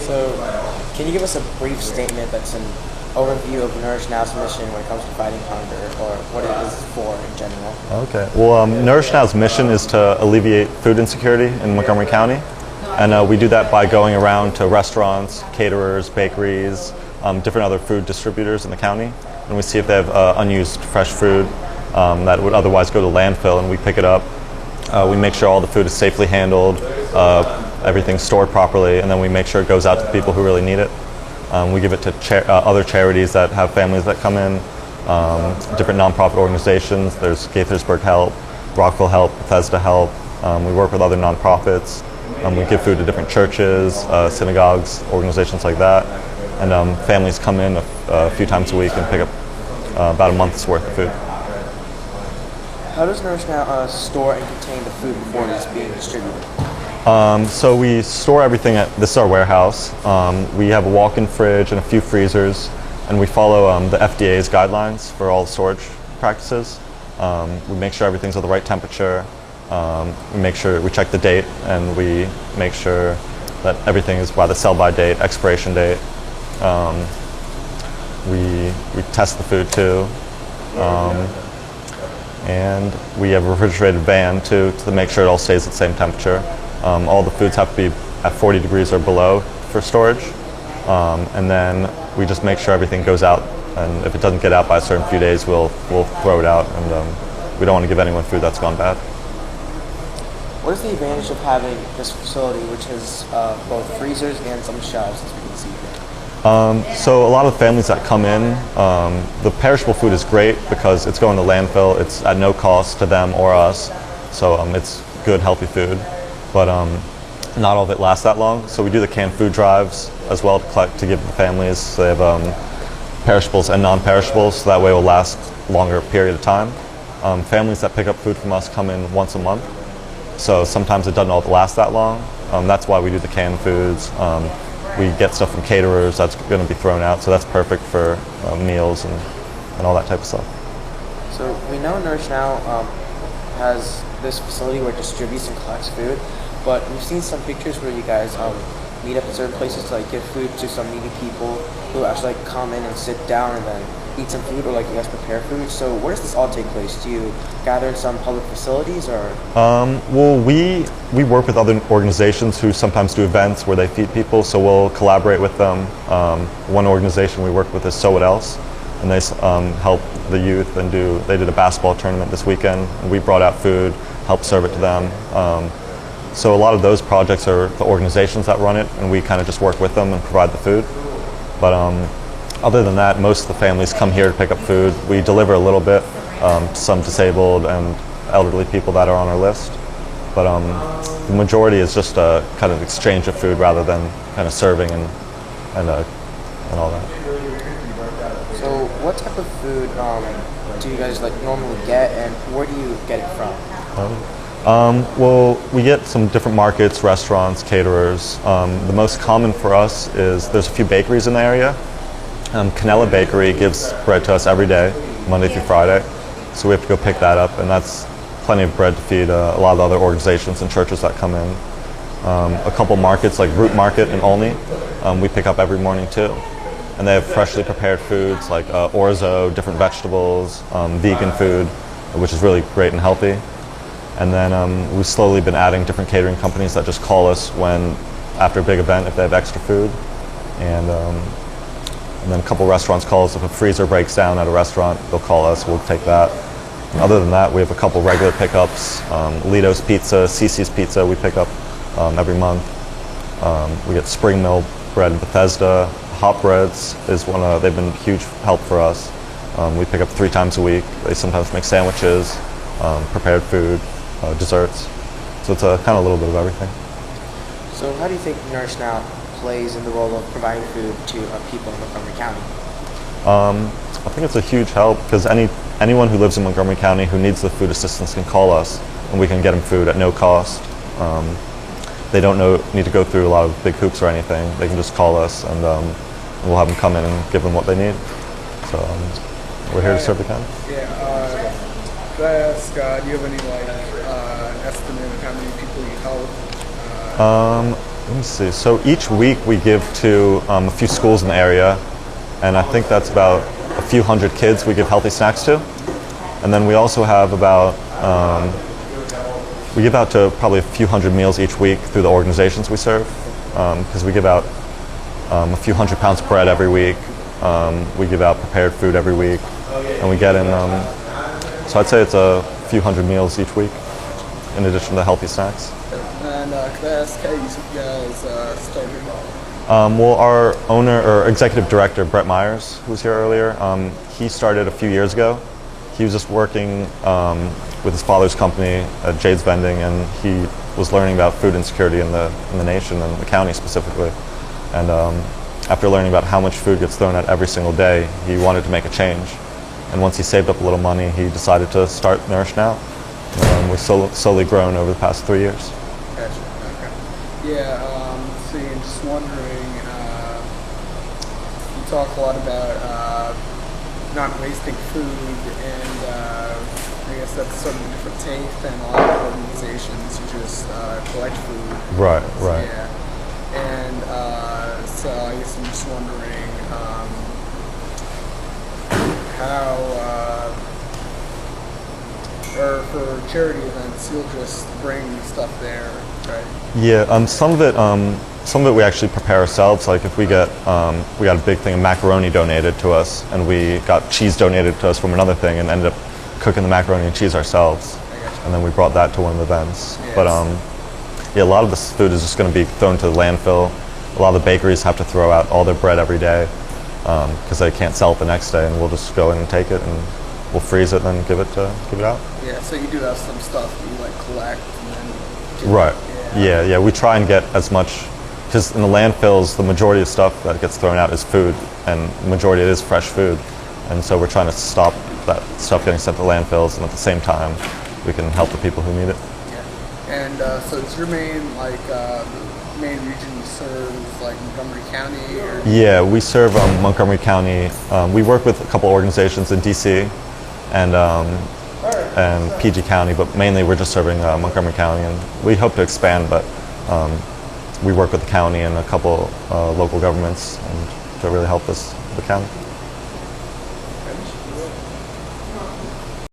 So, can you give us a brief statement that's an overview of Nourish Now's mission when it comes to fighting hunger, or what it is for in general? Okay. Well, Nourish Now's mission is to alleviate food insecurity in Montgomery County, and we do that by going around to restaurants, caterers, bakeries, different other food distributors in the county, and we see if they have unused fresh food that would otherwise go to landfill, and we pick it up. We make sure all the food is safely handled, everything's stored properly, and then we make sure it goes out to people who really need it. We give it to other charities that have families that come in, different nonprofit organizations. There's Gaithersburg Help, Rockville Help, Bethesda Help. We work with other nonprofits. We give food to different churches, synagogues, organizations like that. And families come in a few times a week and pick up about a month's worth of food. How does Nourish Now store and contain the food before it's being distributed? So we store everything this is our warehouse. We have a walk-in fridge and a few freezers, and we follow the FDA's guidelines for all storage practices. We make sure everything's at the right temperature. We make sure we check the date, and we make sure that everything is by the sell-by date, expiration date. We test the food too. And we have a refrigerated van too to make sure it all stays at the same temperature. All the foods have to be at 40 degrees or below for storage. And then we just make sure everything goes out, and if it doesn't get out by a certain few days, we'll throw it out, and we don't want to give anyone food that's gone bad. What is the advantage of having this facility, which has both freezers and some shelves, as we can see here? So a lot of the families that come in, the perishable food is great because it's going to landfill. It's at no cost to them or us, so it's good, healthy food. But not all of it lasts that long. So we do the canned food drives as well to give the families. So they have perishables and non-perishables, so that way it will last longer period of time. Families that pick up food from us come in once a month, so sometimes it doesn't all last that long. That's why we do the canned foods. We get stuff from caterers that's going to be thrown out, so that's perfect for meals and all that type of stuff. So we know Nourish Now has this facility where it distributes and collects food, but we've seen some pictures where you guys meet up in certain places to give food to some needy people who actually come in and sit down and then eat some food, or you guys prepare food. So where does this all take place? Do you gather in some public facilities, or? Well, we work with other organizations who sometimes do events where they feed people, so we'll collaborate with them. One organization we work with is So What Else, and they help the youth, and they did a basketball tournament this weekend, and we brought out food, helped serve it to them. So a lot of those projects are the organizations that run it, and we kind of just work with them and provide the food. But other than that, most of the families come here to pick up food. We deliver a little bit to some disabled and elderly people that are on our list. But the majority is just a kind of exchange of food rather than kind of serving and all that. So what type of food do you guys normally get, and where do you get it from? Well, we get some different markets, restaurants, caterers. The most common for us is there's a few bakeries in the area. Canella Bakery gives bread to us every day, Monday through Friday. So we have to go pick that up, and that's plenty of bread to feed a lot of other organizations and churches that come in. A couple markets like Root Market in Olney, we pick up every morning too. And they have freshly prepared foods like orzo, different vegetables, vegan food, which is really great and healthy. And then we've slowly been adding different catering companies that just call us after a big event if they have extra food. And then a couple restaurants call us if a freezer breaks down at a restaurant. They'll call us, we'll take that. And other than that, we have a couple regular pickups. Lito's Pizza, Cece's Pizza, we pick up every month. We get Spring Mill bread in Bethesda. Hot Breads is they've been a huge help for us. We pick up 3 times a week. They sometimes make sandwiches, prepared food, desserts. So it's a kind of a little bit of everything. So how do you think Nourish Now plays in the role of providing food to people in Montgomery County? I think it's a huge help because anyone who lives in Montgomery County who needs the food assistance can call us, and we can get them food at no cost. They don't need to go through a lot of big hoops or anything. They can just call us, and we'll have them come in and give them what they need. So we're here to serve the county. Yeah. Could I ask, do you have any estimate of how many people you help? Let me see. So each week we give to a few schools in the area, and I think that's about a few hundred kids we give healthy snacks to. And then we also have about, we give out to probably a few hundred meals each week through the organizations we serve, because we give out a few hundred pounds of bread every week. We give out prepared food every week, and we get in, so I'd say it's a few hundred meals each week, in addition to healthy snacks. And could I ask how you guys started? Well, our owner or executive director, Brett Myers, who was here earlier, he started a few years ago. He was just working with his father's company at Jade's Vending, and he was learning about food insecurity in the nation and the county specifically. And after learning about how much food gets thrown out every single day, he wanted to make a change. And once he saved up a little money, he decided to start Nourish Now. We've slowly grown over the past 3 years. Gotcha. Okay. Yeah. See, I'm just wondering. You talk a lot about not wasting food, and I guess that's sort of a different take than a lot of organizations who just collect food. Right. Right. Yeah. And so I guess I'm just wondering how. Or for charity events, you'll just bring stuff there, right? Yeah, some of it we actually prepare ourselves. Like if we got a big thing of macaroni donated to us, and we got cheese donated to us from another thing, and ended up cooking the macaroni and cheese ourselves, and then we brought that to one of the events. Yes. But yeah, a lot of this food is just going to be thrown to the landfill. A lot of the bakeries have to throw out all their bread every day because they can't sell it the next day, and we'll just go in and take it, and we'll freeze it and then give it out. Yeah, so you do have some stuff that you like collect and then Right. Yeah. We try and get as much, because in the landfills, the majority of stuff that gets thrown out is food, and the majority it is fresh food, and so we're trying to stop that stuff getting sent to landfills, and at the same time, we can help the people who need it. Yeah. And so it's your main main region you serve, like Montgomery County, or? Yeah, we serve Montgomery County. We work with a couple organizations in DC and PG County, but mainly we're just serving Montgomery County, and we hope to expand, but we work with the county and a couple local governments and to really help the county.